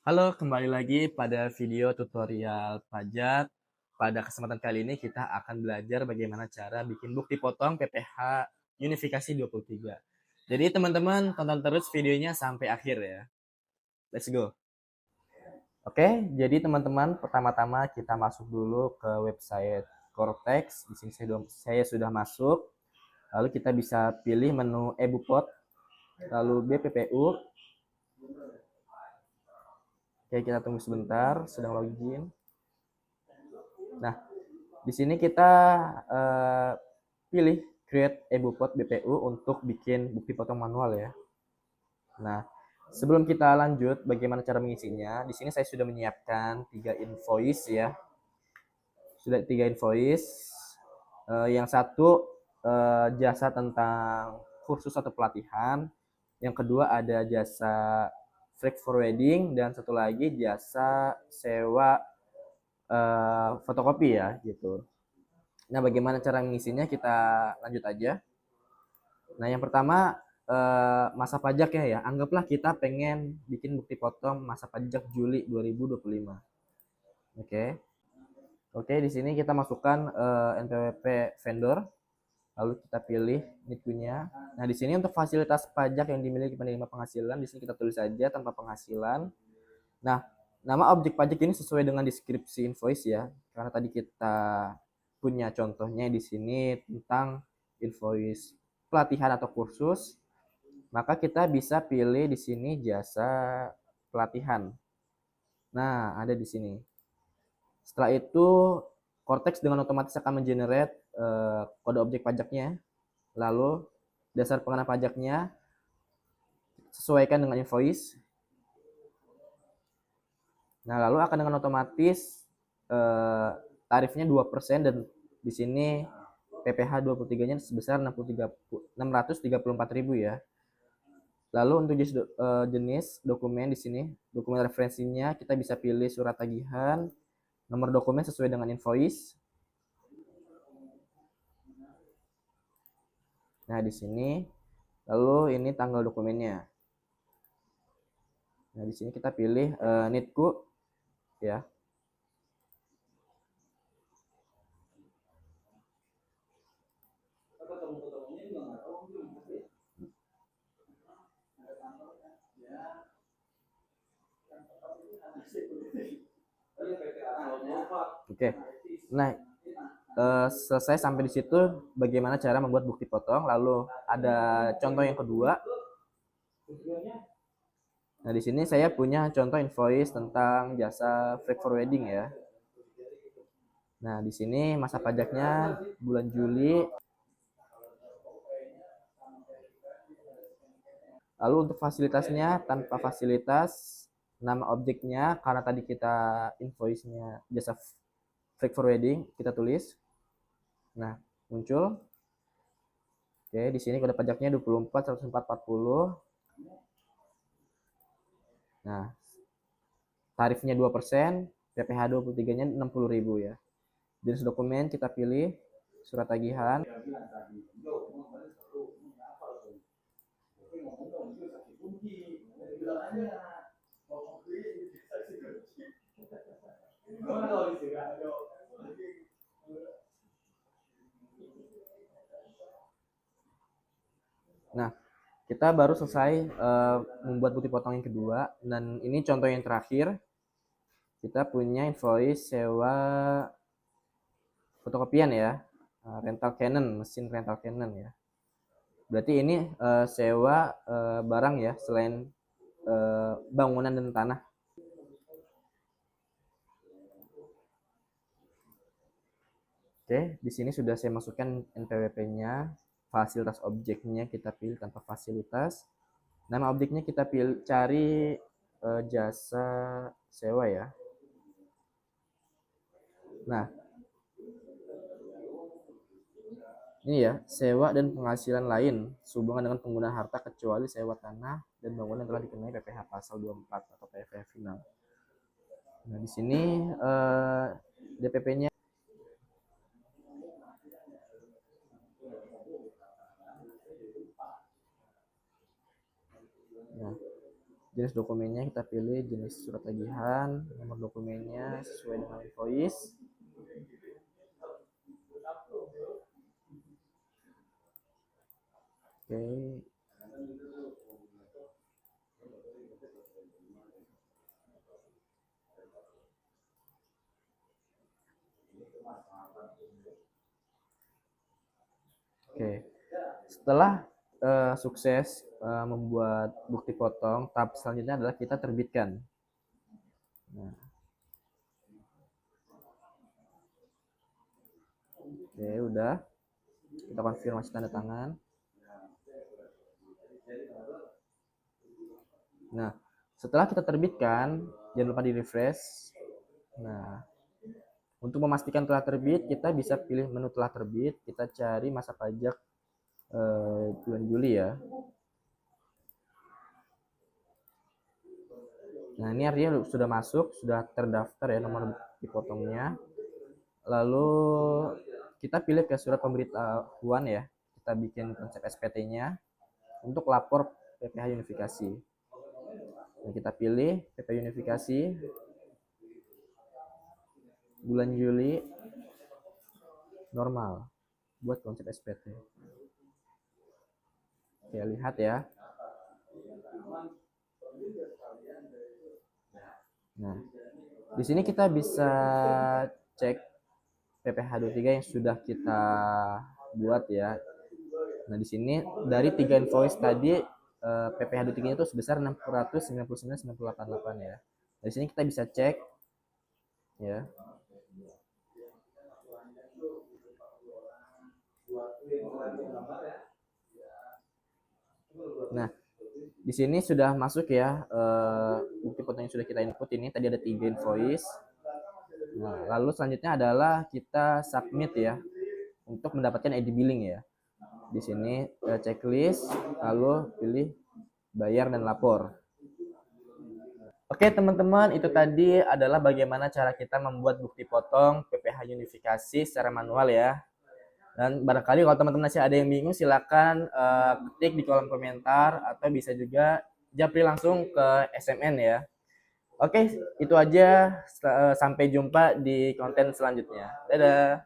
Halo, kembali lagi pada video tutorial pajak. Pada kesempatan kali ini kita akan belajar bagaimana cara bikin bukti potong PPh Unifikasi 23. Jadi teman-teman tonton terus videonya sampai akhir ya. Let's go. Oke, jadi teman-teman pertama-tama kita masuk dulu ke website Cortex. Di sini saya sudah masuk. Lalu kita bisa pilih menu eBupot, lalu BPPU. Oke, kita tunggu sebentar, sedang login. Nah, di sini kita pilih create eBupot BPU untuk bikin bukti potong manual ya. Nah, sebelum kita lanjut bagaimana cara mengisinya, di sini saya sudah menyiapkan 3 invoice ya. Sudah 3 invoice. Yang satu jasa tentang kursus atau pelatihan. Yang kedua ada jasa freight forwarding dan satu lagi jasa sewa fotokopi ya gitu. Nah, bagaimana cara mengisinya? Kita lanjut aja. Nah, yang pertama masa pajak ya. Anggaplah kita pengen bikin bukti potong masa pajak Juli 2025. Oke. Oke, di sini kita masukkan NPWP vendor, lalu kita pilih NIK-nya. Nah, di sini untuk fasilitas pajak yang dimiliki penerima penghasilan, di sini kita tulis saja tanpa penghasilan. Nah, nama objek pajak ini sesuai dengan deskripsi invoice ya. Karena tadi kita punya contohnya di sini tentang invoice pelatihan atau kursus, maka kita bisa pilih di sini jasa pelatihan. Nah, ada di sini. Setelah itu Cortex dengan otomatis akan mengenerate kode objek pajaknya. Lalu dasar pengenaan pajaknya sesuaikan dengan invoice. Nah, lalu akan dengan otomatis tarifnya 2% dan di sini PPh 23-nya sebesar 634.000 ya. Lalu untuk jenis dokumen di sini, dokumen referensinya kita bisa pilih surat tagihan, nomor dokumen sesuai dengan invoice. Nah, di sini lalu ini tanggal dokumennya. Nah, di sini kita pilih NITku ya. Oke. Nah, selesai sampai di situ bagaimana cara membuat bukti potong. Lalu ada contoh yang kedua. Nah, di sini saya punya contoh invoice tentang jasa freight forwarding ya. Nah, di sini masa pajaknya bulan Juli. Lalu untuk fasilitasnya tanpa fasilitas, nama objeknya karena tadi kita invoice-nya jasa freight forwarding, kita tulis. Nah, muncul. Oke, di sini kode pajaknya 24.104.40. Nah, tarifnya 2%, PPh 23-nya 60.000 ya. Jenis dokumen kita pilih surat tagihan. Nah, kita baru selesai membuat bukti potong yang kedua dan ini contoh yang terakhir. Kita punya invoice sewa fotokopian ya, rental Canon, mesin rental Canon ya. Berarti ini sewa barang ya selain bangunan dan tanah. Oke, di sini sudah saya masukkan NPWP-nya, fasilitas objeknya kita pilih tanpa fasilitas. Nama objeknya kita pilih cari jasa sewa ya. Nah, ini ya, sewa dan penghasilan lain sehubungan dengan penggunaan harta kecuali sewa tanah dan bangunan yang telah dikenai PPh pasal 24 atau PPh final. Nah, di sini DPP-nya. Nah, Jenis dokumennya kita pilih jenis surat tagihan, nomor dokumennya sesuai dengan invoice. Oke. Oke. Setelah sukses membuat bukti potong, tahap selanjutnya adalah kita terbitkan. Nah. Oke, udah. Kita konfirmasi tanda tangan. Nah, setelah kita terbitkan, jangan lupa di-refresh. Nah, untuk memastikan telah terbit, kita bisa pilih menu telah terbit. Kita cari masa pajak bulan Juli ya. Nah, ini artinya sudah masuk, sudah terdaftar ya nomor dipotongnya. Lalu kita pilih ke surat pemberitahuan ya. Kita bikin konsep SPT-nya untuk lapor PPh unifikasi. Nah, kita pilih PPh unifikasi bulan Juli normal buat konsep SPT. Oke, lihat ya. Nah, di sini kita bisa cek PPh 23 yang sudah kita buat ya. Nah, di sini dari 3 invoice tadi PPh 23 itu sebesar 699,988 ya. Dari sini kita bisa cek ya. Nah, di sini sudah masuk ya bukti potong yang sudah kita input ini. Tadi ada 3 invoice. Nah, lalu selanjutnya adalah kita submit ya untuk mendapatkan ID billing ya. Di sini checklist, lalu pilih bayar dan lapor. Oke teman-teman, itu tadi adalah bagaimana cara kita membuat bukti potong PPh unifikasi secara manual ya. Dan barangkali kalau teman-teman masih ada yang bingung, silakan ketik di kolom komentar atau bisa juga japri langsung ke SMN ya. Oke, itu aja. Sampai jumpa di konten selanjutnya. Dadah.